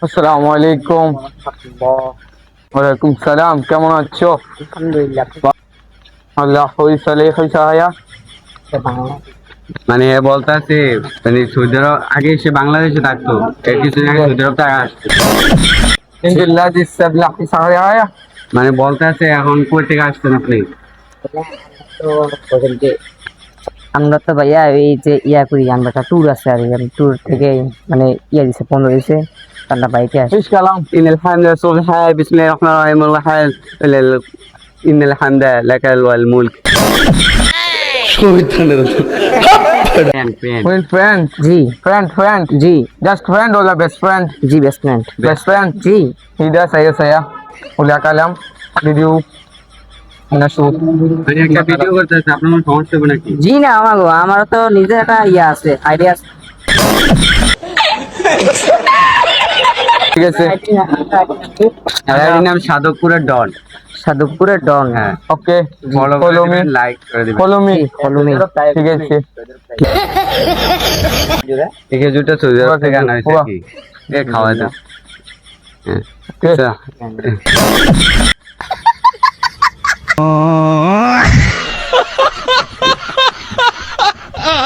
আসসালামু আলাইকুম। ওয়ালাইকুম সালাম। কেমন আছো? আলহামদুলিল্লাহ। আল্লাহ হইসালে হইসায়া। মানে বলতেছে মানে সৌদি আরব আগে সে বাংলাদেশে থাকতো, এর কিছুদিন আগে সৌদি আরব থেকে আসছে। ইনশাআল্লাহ জিসাবলা হইসায়া। মানে বলতেছে এখন কই থেকে আসছেন আপনি? আমরা তো ভাইয়া এই যে করি, আমরা একটা ট্যুর আছে আর ট্যুর থেকে মানে দিছে 15 দিছে তারটা বাইকে আসে। ايش كلام؟ ইন্নাল হামদা সুবহান বিসমিল্লাহির রহমানির রহিম ইন্নাল হামদা লাকাল ওয়াল মুলক। وين فريند؟ জি فريند জি جاست فريند ولا بيست فريند؟ জি বেস্ট ফ্রেন্ড। بيست فريند. জি هيدا saya ولا كلام فيديو نشوف. মানে একটা ভিডিও করতেছে, আপনার কোনো সমস্যা হবে নাকি? জি না আমার তো নিজের একটা আছে, আইডিয়া আছে। ঠিক আছে এর নাম সাদকপুরের ডন। সাধুপুরের ডন। হ্যাঁ, ওকে ফলো করে ফলো মি দিবেন, লাইক করে দিবেন। Follow me follow me. ঠিক আছে এই খেজুরটা সৌদি আরব থেকে আনা হয়েছে কি? এ খাওয়া যায়। হ্যাঁ, আচ্ছা।